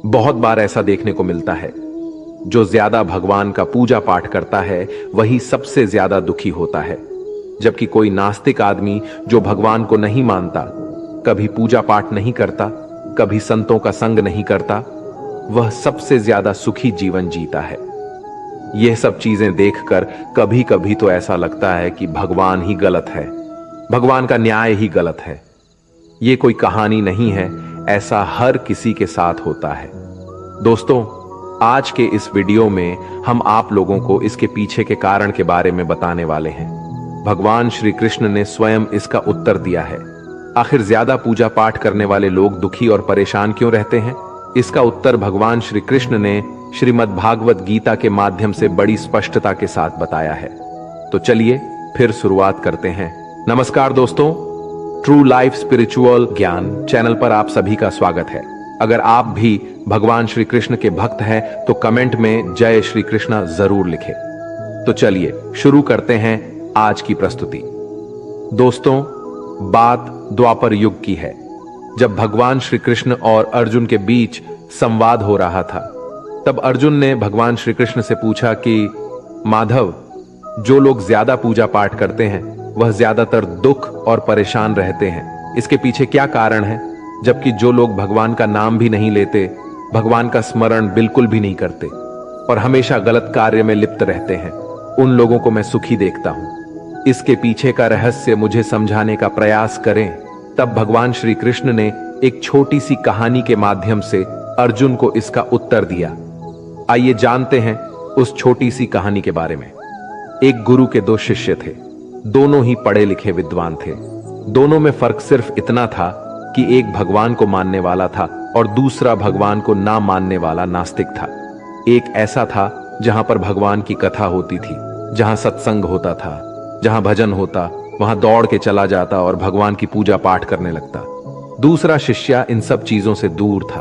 बहुत बार ऐसा देखने को मिलता है, जो ज्यादा भगवान का पूजा पाठ करता है वही सबसे ज्यादा दुखी होता है, जबकि कोई नास्तिक आदमी जो भगवान को नहीं मानता, कभी पूजा पाठ नहीं करता, कभी संतों का संग नहीं करता, वह सबसे ज्यादा सुखी जीवन जीता है। यह सब चीजें देखकर कभी कभी तो ऐसा लगता है कि भगवान ही गलत है, भगवान का न्याय ही गलत है। यह कोई कहानी नहीं है, ऐसा हर किसी के साथ होता है। दोस्तों, आज के इस वीडियो में हम आप लोगों को इसके पीछे के कारण के बारे में बताने वाले हैं। भगवान श्री कृष्ण ने स्वयं इसका उत्तर दिया है। आखिर ज्यादा पूजा पाठ करने वाले लोग दुखी और परेशान क्यों रहते हैं? इसका उत्तर भगवान श्री कृष्ण ने श्रीमद् भागवत गीता के माध्यम से बड़ी स्पष्टता के साथ बताया है। तो चलिए फिर शुरुआत करते हैं। नमस्कार दोस्तों, ट्रू लाइफ स्पिरिचुअल ज्ञान चैनल पर आप सभी का स्वागत है। अगर आप भी भगवान श्री कृष्ण के भक्त हैं तो कमेंट में जय श्री कृष्ण जरूर लिखें। तो चलिए शुरू करते हैं आज की प्रस्तुति। दोस्तों, बात द्वापर युग की है, जब भगवान श्री कृष्ण और अर्जुन के बीच संवाद हो रहा था। तब अर्जुन ने भगवान श्री कृष्ण से पूछा कि माधव, जो लोग ज्यादा पूजा पाठ करते हैं वह ज्यादातर दुख और परेशान रहते हैं, इसके पीछे क्या कारण है? जबकि जो लोग भगवान का नाम भी नहीं लेते, भगवान का स्मरण बिल्कुल भी नहीं करते और हमेशा गलत कार्य में लिप्त रहते हैं, उन लोगों को मैं सुखी देखता हूं। इसके पीछे का रहस्य मुझे समझाने का प्रयास करें। तब भगवान श्री कृष्ण ने एक छोटी सी कहानी के माध्यम से अर्जुन को इसका उत्तर दिया। आइए जानते हैं उस छोटी सी कहानी के बारे में। एक गुरु के दो शिष्य थे, दोनों ही पढ़े लिखे विद्वान थे। दोनों में फर्क सिर्फ इतना था कि एक भगवान को मानने वाला था और दूसरा भगवान को ना मानने वाला नास्तिक था। एक ऐसा था जहां पर भगवान की कथा होती थी, जहां सत्संग होता था, जहां भजन होता, वहां दौड़ के चला जाता और भगवान की पूजा पाठ करने लगता। दूसरा शिष्य इन सब चीजों से दूर था।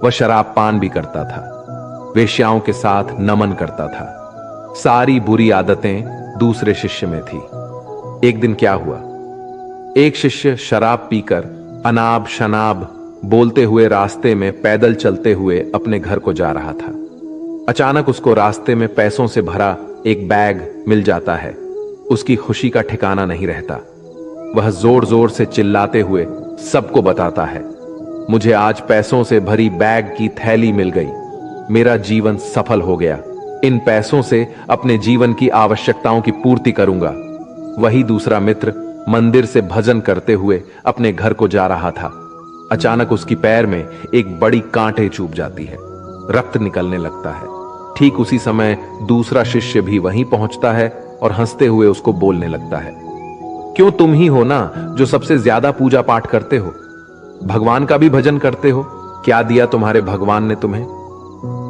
वह शराब पान भी करता था, वेश्याओं के साथ नमन करता था। सारी बुरी आदतें दूसरे शिष्य में थी। एक दिन क्या हुआ, एक शिष्य शराब पीकर अनाब शनाब बोलते हुए रास्ते में पैदल चलते हुए अपने घर को जा रहा था। अचानक उसको रास्ते में पैसों से भरा एक बैग मिल जाता है। उसकी खुशी का ठिकाना नहीं रहता। वह जोर जोर से चिल्लाते हुए सबको बताता है, मुझे आज पैसों से भरी बैग की थैली मिल गई, मेरा जीवन सफल हो गया, इन पैसों से अपने जीवन की आवश्यकताओं की पूर्ति करूंगा। वही दूसरा मित्र मंदिर से भजन करते हुए अपने घर को जा रहा था। अचानक उसकी पैर में एक बड़ी कांटे चुभ जाती है, रक्त निकलने लगता है। ठीक उसी समय दूसरा शिष्य भी वहीं पहुंचता है और हंसते हुए उसको बोलने लगता है, क्यों तुम ही हो ना जो सबसे ज्यादा पूजा पाठ करते हो, भगवान का भी भजन करते हो, क्या दिया तुम्हारे भगवान ने तुम्हें?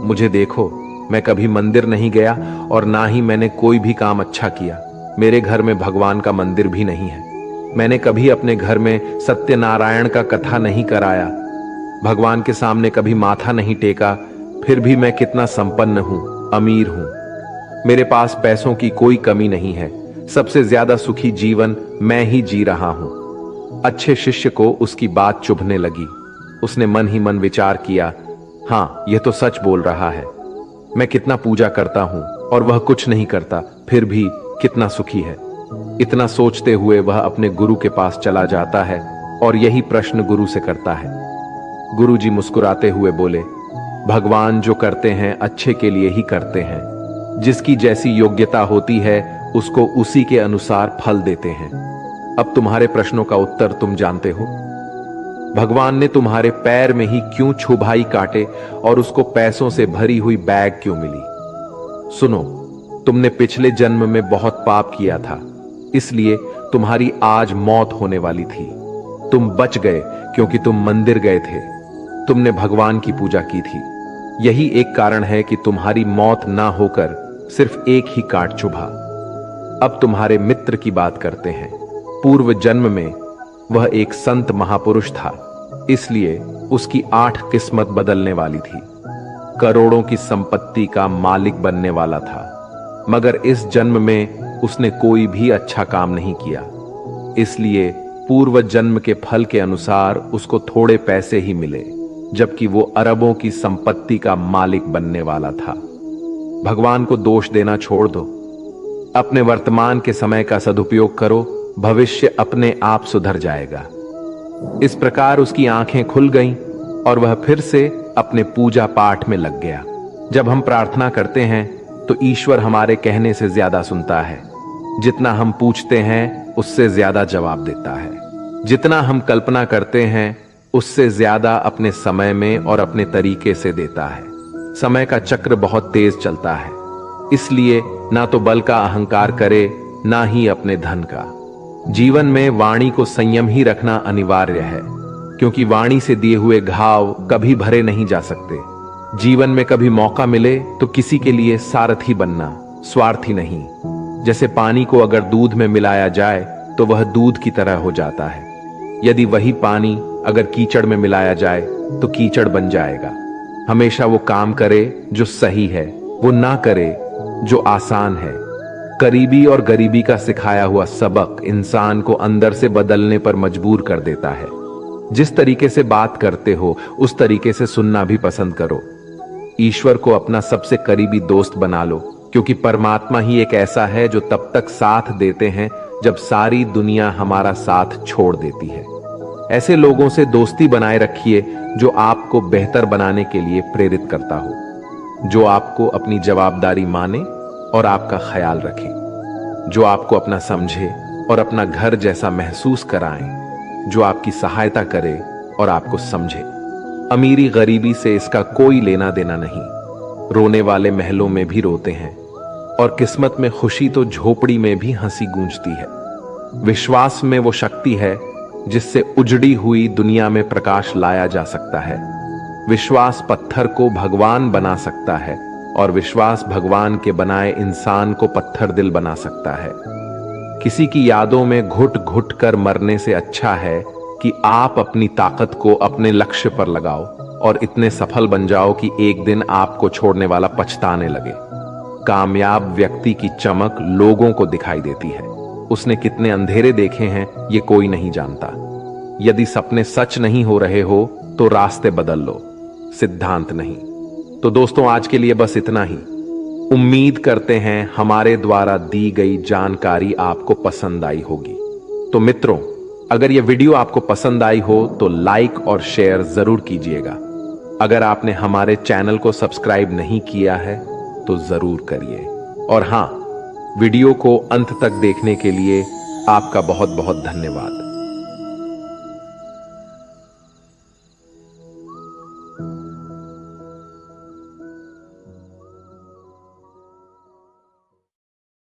मुझे देखो, मैं कभी मंदिर नहीं गया और ना ही मैंने कोई भी काम अच्छा किया। मेरे घर में भगवान का मंदिर भी नहीं है। मैंने कभी अपने घर में सत्यनारायण का कथा नहीं कराया, भगवान के सामने कभी माथा नहीं टेका। फिर भी मैं कितना संपन्न हूं, अमीर हूं। मेरे पास पैसों की कोई कमी नहीं है। सबसे ज्यादा सुखी जीवन मैं ही जी रहा हूं। अच्छे शिष्य को उसकी बात चुभने लगी। उसने मन ही मन विचार किया, हाँ, यह तो सच बोल रहा है। मैं कितना पूजा करता हूं और वह कुछ नहीं करता, फिर भी कितना सुखी है। इतना सोचते हुए वह अपने गुरु के पास चला जाता है और यही प्रश्न गुरु से करता है। गुरु जी मुस्कुराते हुए बोले, भगवान जो करते हैं अच्छे के लिए ही करते हैं। जिसकी जैसी योग्यता होती है उसको उसी के अनुसार फल देते हैं। अब तुम्हारे प्रश्नों का उत्तर तुम जानते हो। भगवान ने तुम्हारे पैर में ही क्यों छुभाई कांटे और उसको पैसों से भरी हुई बैग क्यों मिली? सुनो, तुमने पिछले जन्म में बहुत पाप किया था, इसलिए तुम्हारी आज मौत होने वाली थी। तुम बच गए क्योंकि तुम मंदिर गए थे, तुमने भगवान की पूजा की थी। यही एक कारण है कि तुम्हारी मौत ना होकर सिर्फ एक ही कांट चुभा। अब तुम्हारे मित्र की बात करते हैं। पूर्व जन्म में वह एक संत महापुरुष था, इसलिए उसकी 8 किस्मत बदलने वाली थी। करोड़ों की संपत्ति का मालिक बनने वाला था, मगर इस जन्म में उसने कोई भी अच्छा काम नहीं किया। इसलिए पूर्व जन्म के फल के अनुसार उसको थोड़े पैसे ही मिले, जबकि वो अरबों की संपत्ति का मालिक बनने वाला था। भगवान को दोष देना छोड़ दो, अपने वर्तमान के समय का सदुपयोग करो, भविष्य अपने आप सुधर जाएगा। इस प्रकार उसकी आंखें खुल गईं और वह फिर से अपने पूजा पाठ में लग गया। जब हम प्रार्थना करते हैं तो ईश्वर हमारे कहने से ज्यादा सुनता है। जितना हम पूछते हैं उससे ज्यादा जवाब देता है। जितना हम कल्पना करते हैं उससे ज्यादा अपने समय में और अपने तरीके से देता है। समय का चक्र बहुत तेज चलता है, इसलिए ना तो बल का अहंकार करे, ना ही अपने धन का। जीवन में वाणी को संयम ही रखना अनिवार्य है, क्योंकि वाणी से दिए हुए घाव कभी भरे नहीं जा सकते। जीवन में कभी मौका मिले तो किसी के लिए सारथी बनना, स्वार्थी नहीं। जैसे पानी को अगर दूध में मिलाया जाए तो वह दूध की तरह हो जाता है। यदि वही पानी अगर कीचड़ में मिलाया जाए तो कीचड़ बन जाएगा। हमेशा वो काम करे जो सही है, वो ना करे जो आसान है। करीबी और गरीबी का सिखाया हुआ सबक इंसान को अंदर से बदलने पर मजबूर कर देता है। जिस तरीके से बात करते हो उस तरीके से सुनना भी पसंद करो। ईश्वर को अपना सबसे करीबी दोस्त बना लो, क्योंकि परमात्मा ही एक ऐसा है जो तब तक साथ देते हैं जब सारी दुनिया हमारा साथ छोड़ देती है। ऐसे लोगों से दोस्ती बनाए रखिए जो आपको बेहतर बनाने के लिए प्रेरित करता हो, जो आपको अपनी जवाबदारी माने और आपका ख्याल रखे, जो आपको अपना समझे और अपना घर जैसा महसूस कराएं, जो आपकी सहायता करे और आपको समझे। अमीरी गरीबी से इसका कोई लेना देना नहीं। रोने वाले महलों में भी रोते हैं और किस्मत में खुशी तो झोपड़ी में भी हंसी गूंजती है। विश्वास में वो शक्ति है जिससे उजड़ी हुई दुनिया में प्रकाश लाया जा सकता है। विश्वास पत्थर को भगवान बना सकता है और विश्वास भगवान के बनाए इंसान को पत्थर दिल बना सकता है। किसी की यादों में घुट घुट कर मरने से अच्छा है कि आप अपनी ताकत को अपने लक्ष्य पर लगाओ और इतने सफल बन जाओ कि एक दिन आपको छोड़ने वाला पछताने लगे। कामयाब व्यक्ति की चमक लोगों को दिखाई देती है। उसने कितने अंधेरे देखे हैं ये कोई नहीं जानता। यदि सपने सच नहीं हो रहे हो तो रास्ते बदल लो, सिद्धांत नहीं। तो दोस्तों, आज के लिए बस इतना ही। उम्मीद करते हैं हमारे द्वारा दी गई जानकारी आपको पसंद आई होगी। तो मित्रों, अगर यह वीडियो आपको पसंद आई हो तो लाइक और शेयर जरूर कीजिएगा। अगर आपने हमारे चैनल को सब्सक्राइब नहीं किया है तो जरूर करिए। और हां, वीडियो को अंत तक देखने के लिए आपका बहुत बहुत धन्यवाद।